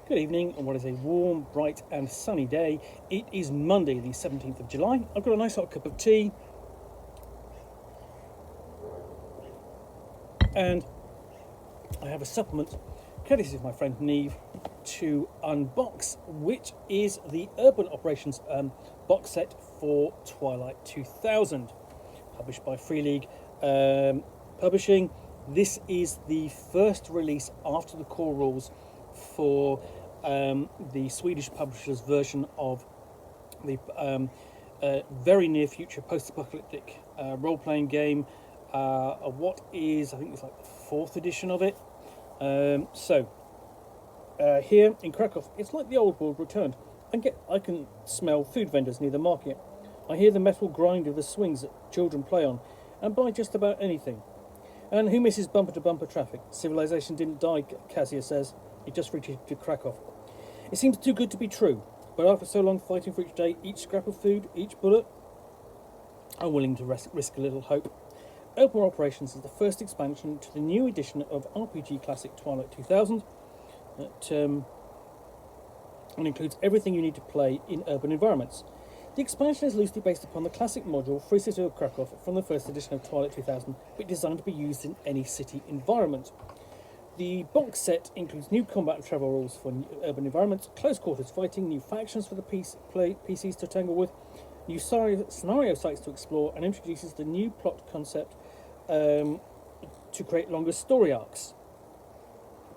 Good evening on what is a warm, bright and sunny day. It is Monday the 17th of July. I've got a nice hot cup of tea and I have a supplement, courtesy of my friend Neve, to unbox, which is the Urban Operations box set for Twilight 2000, published by Free League Publishing. This is the first release after the core rules for the Swedish publisher's version of the very near future post-apocalyptic role-playing game. What is, I think it's like the 4th edition of it. Here in Krakow, it's like the old world returned. I can smell food vendors near the market. I hear the metal grind of the swings that children play on, and buy just about anything. And who misses bumper-to-bumper traffic? Civilization didn't die, Kasia says. It just reached to Krakow. It seems too good to be true, but after so long fighting for each day, each scrap of food, each bullet, I'm willing to risk a little hope. Open Operations is the first expansion to the new edition of RPG classic Twilight 2000 that and includes everything you need to play in urban environments. The expansion is loosely based upon the classic module Free City of Krakow from the first edition of Twilight 2000, but designed to be used in any city environment. The box set includes new combat and travel rules for urban environments, close quarters fighting, new factions for the PCs to tangle with, new scenario sites to explore, and introduces the new plot concept to create longer story arcs.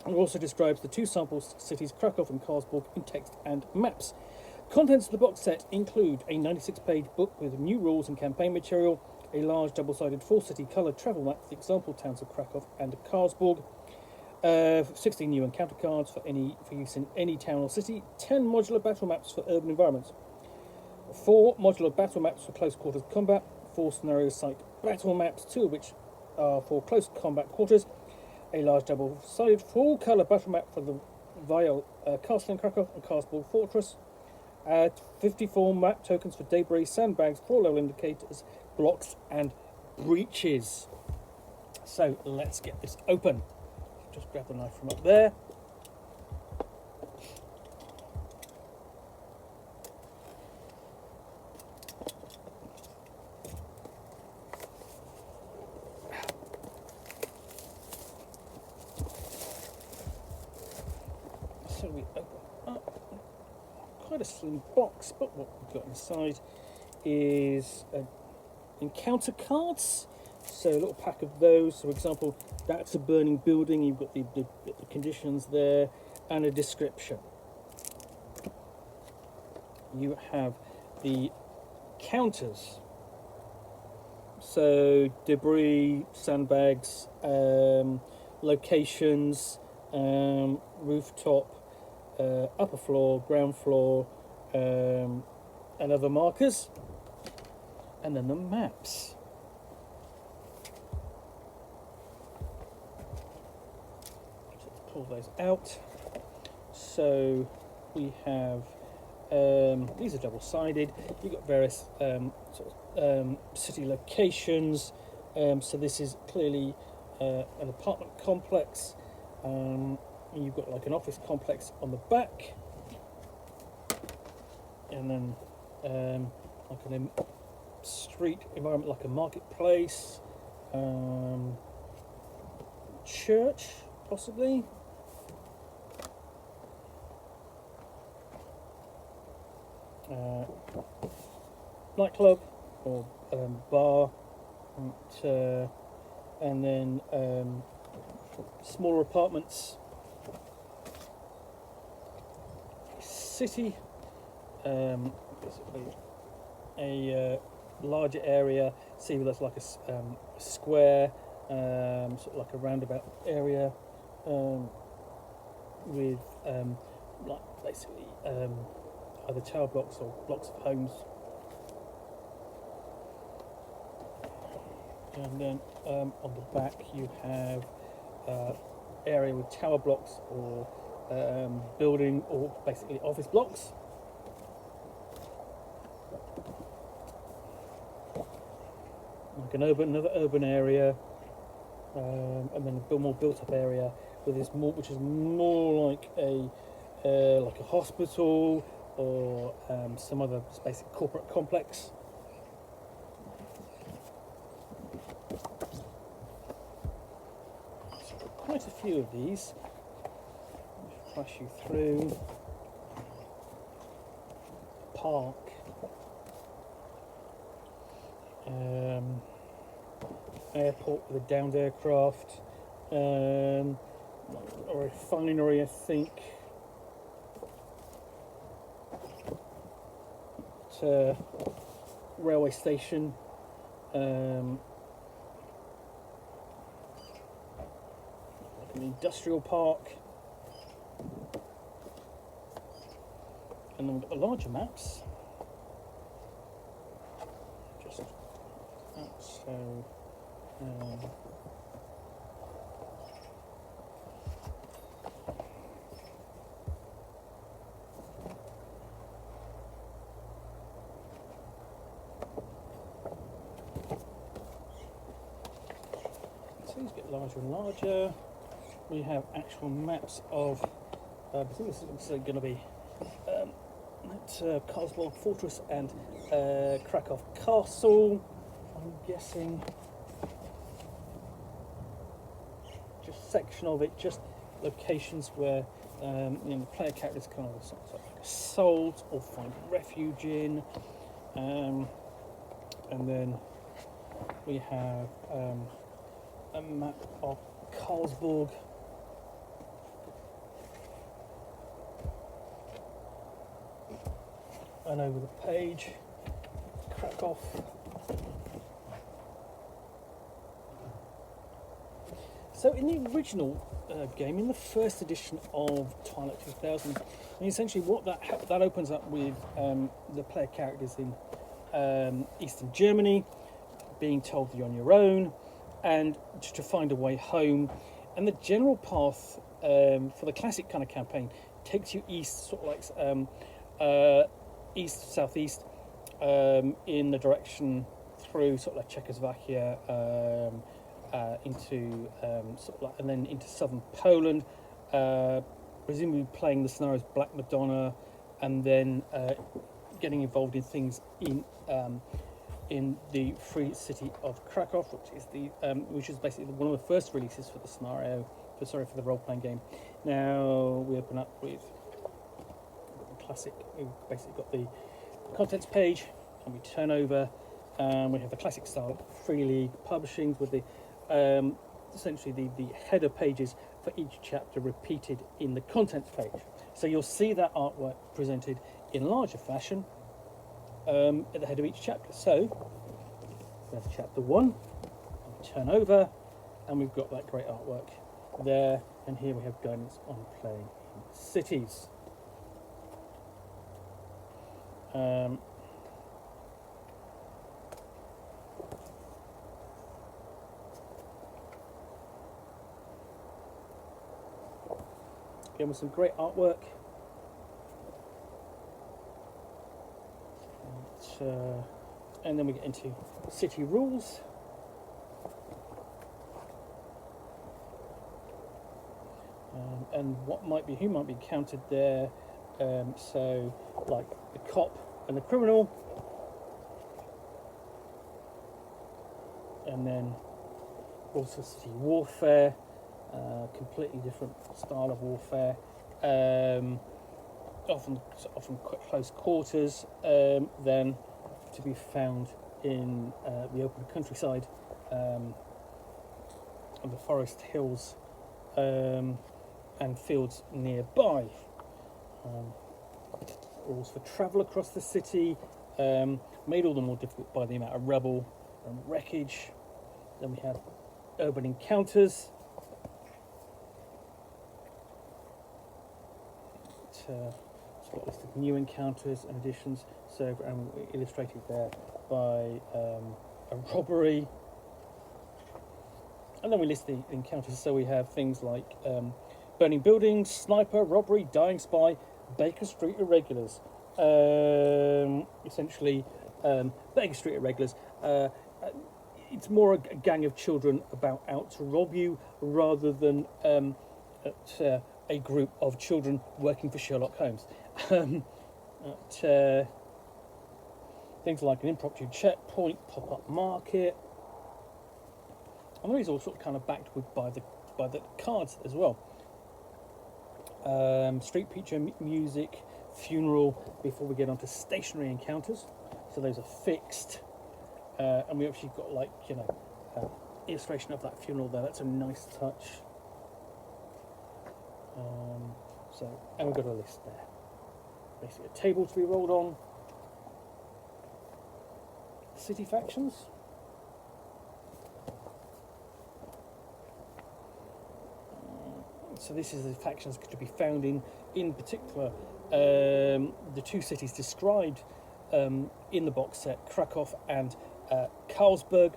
It also describes the two sample cities, Krakow and Karlsborg, in text and maps. Contents of the box set include a 96-page book with new rules and campaign material, a large double-sided 4-city coloured travel map for the example towns of Krakow and Karlsborg, 16 new encounter cards for use in any town or city, 10 modular battle maps for urban environments, 4 modular battle maps for close quarters combat, 4 scenario site battle maps, 2 of which are for close combat quarters, a large double-sided full-colour battle map for the Vial Castle in Krakow and Karlsborg Fortress, 54 map tokens for debris, sandbags, floor level indicators, blocks and breaches. So let's get this open. Just grab the knife from up there. So we open up quite a slim box, but what we've got inside is encounter cards. So a little pack of those. So for example, that's a burning building. You've got the conditions there and a description. You have the counters. So debris, sandbags, locations, rooftop, upper floor, ground floor, and other markers. And then the maps. Pull those out. So we have these are double-sided. You've got various city locations. So this is clearly an apartment complex. You've got like an office complex on the back, and then like a street environment, like a marketplace, church, possibly. Nightclub or bar, and then smaller apartments, city, basically a larger area. See, that's like a square, sort of like a roundabout area, with like basically either tower blocks or blocks of homes. And then on the back you have area with tower blocks or building or basically office blocks. Like another urban area, and then a more built-up area with this which is more like a like a hospital or some other basic corporate complex. So quite a few of these. Flash you through. Park. Airport with a downed aircraft. Or a refinery, I think. Railway station. Like an industrial park. And then we've got the larger maps. Just that, so. Things get larger and larger. We have actual maps of. I think this is going to be Karlsborg Fortress and Krakow Castle. I'm guessing. Just section of it, just locations where the player characters kind of sort of assault or find refuge in, and then we have a map of Karlsborg. And over the page, Krakow. So in the original game, in the first edition of Twilight 2000, and essentially what that opens up with the player characters in Eastern Germany being told that you're on your own and to find a way home, and the general path for the classic kind of campaign takes you east, sort of like east southeast in the direction through sort of like Czechoslovakia into sort of like, and then into southern Poland, presumably playing the scenarios Black Madonna, and then getting involved in things in the free city of Krakow, which is basically one of the first releases for the scenario, for the role-playing game. Now we open up with the classic. We've basically got the contents page, and we turn over, and we have the classic style Free League Publishing with the essentially the header pages for each chapter repeated in the contents page. So you'll see that artwork presented in larger fashion at the head of each chapter. So we have chapter 1, turn over, and we've got that great artwork there, and here we have guidance on playing in cities. Again, with some great artwork. And then we get into city rules. And who might be counted there. So, like the cop and the criminal. And then also city warfare. Completely different style of warfare, often quite close quarters, then to be found in the open countryside, and the forest hills, and fields nearby. Rules for travel across the city, made all the more difficult by the amount of rubble and wreckage. Then we have urban encounters. It's got a list of new encounters and additions, so illustrated there by a robbery, and then we list the encounters. So we have things like burning buildings, sniper, robbery, dying spy, Baker Street irregulars. Essentially, Baker Street irregulars. It's more a gang of children out to rob you rather than a group of children working for Sherlock Holmes. At, things like an impromptu checkpoint, pop-up market, and these all sort of kind of backed with by the cards as well. Street preacher, music, funeral. Before we get on to stationary encounters, so those are fixed, and we actually got, like, you know, illustration of that funeral there. That's a nice touch. And we've got a list there. Basically, a table to be rolled on. City factions. So this is the factions to be found in particular, the two cities described in the box set, Krakow and Carlsberg.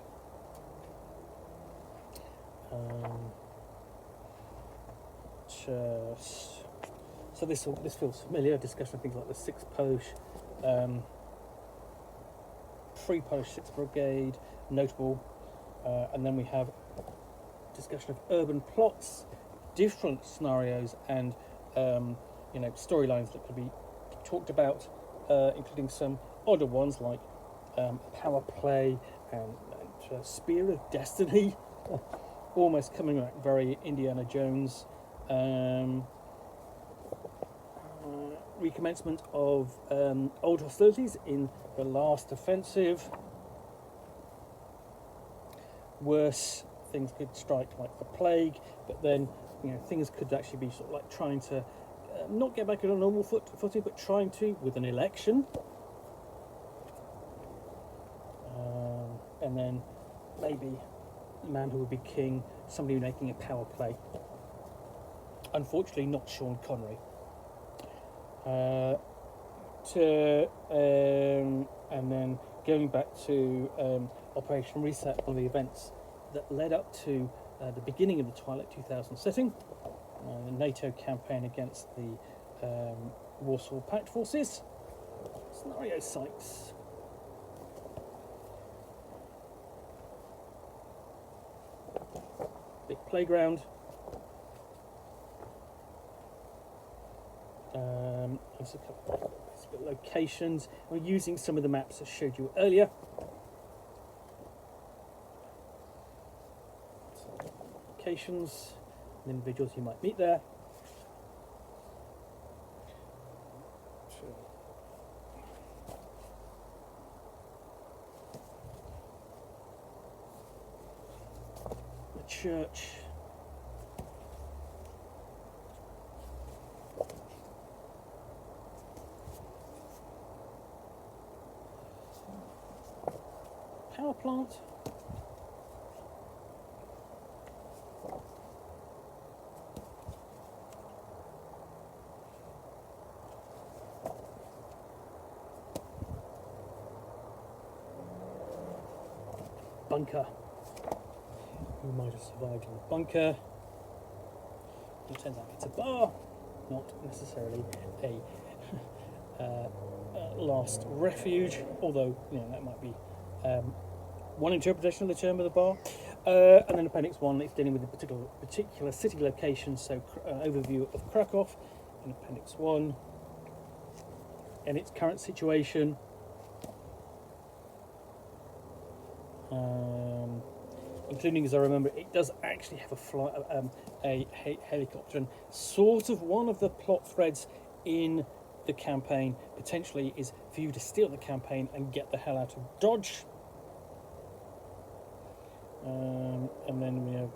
So this feels familiar. Discussion of things like the 6th Polish, Free Polish 6th Brigade, notable, and then we have discussion of urban plots, different scenarios, and you know, storylines that could be talked about, including some odder ones like power play and Spear of Destiny, almost coming back very Indiana Jones. Recommencement of old hostilities in the last offensive. Worse things could strike, like the plague, but then, you know, things could actually be sort of like trying to not get back on a normal footing, but trying to with an election. And then maybe the man who would be king, somebody making a power play. Unfortunately, not Sean Connery. And then going back to Operation Reset, one of the events that led up to the beginning of the Twilight 2000 setting, the NATO campaign against the Warsaw Pact forces. Scenario sites. Big playground. There's a couple of locations. We're using some of the maps I showed you earlier. So, locations and individuals you might meet there. The church. Power plant. Bunker. Who might have survived in the bunker? It turns out it's a bar, not necessarily a last refuge, although, you know, that might be one interpretation of the term of the bar. And then Appendix 1, it's dealing with a particular city location, so an overview of Krakow in Appendix 1 and its current situation. Including, as I remember, it does actually have a helicopter, and sort of one of the plot threads in the campaign potentially is for you to steal the campaign and get the hell out of Dodge. And then we have,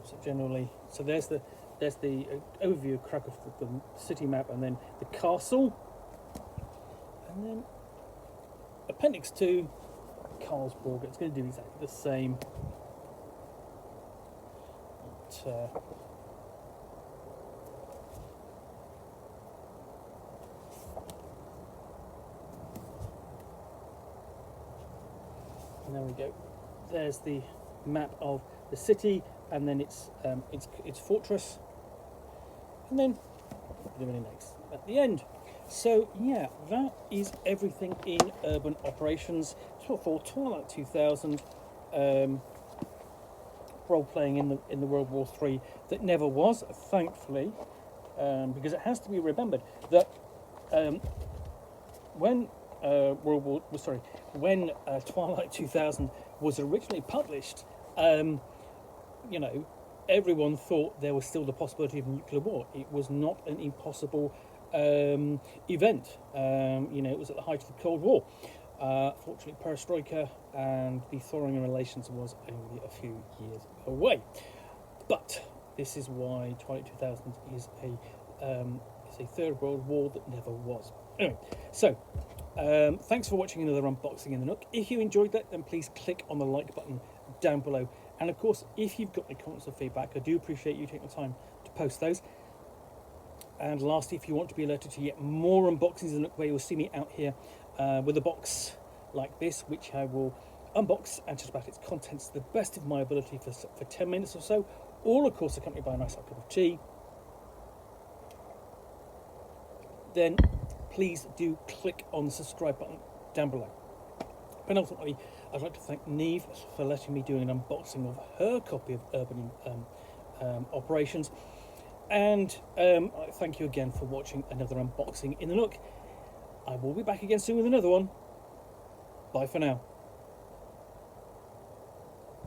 so generally, so there's the overview of Krakow, the city map, and then the castle, and then Appendix 2, Carlsberg. It's going to do exactly the same. And there we go. There's the map of the city, and then its fortress, and then the index at the end. So yeah, that is everything in urban operations for Twilight 2000. Role playing in the World War III that never was, thankfully. because it has to be remembered that when when Twilight 2000 was originally published, you know, everyone thought there was still the possibility of nuclear war. It was not an impossible event. You know, it was at the height of the Cold War. Fortunately, perestroika and the thawing in relations was only a few years away. But this is why Twilight 2000 is a third world war that never was. Anyway, so thanks for watching another unboxing in the Nook. If you enjoyed that, then please click on the like button down below. And of course, if you've got any comments or feedback, I do appreciate you taking the time to post those. And lastly, if you want to be alerted to yet more unboxings in the Nook, where you'll see me out here with a box like this, which I will unbox and chat about its contents to the best of my ability for 10 minutes or so, all of course accompanied by a nice cup of tea, then please do click on the subscribe button down below. And ultimately, I'd like to thank Neve for letting me do an unboxing of her copy of Urban Operations. And thank you again for watching another unboxing in the Nook. I will be back again soon with another one. Bye for now.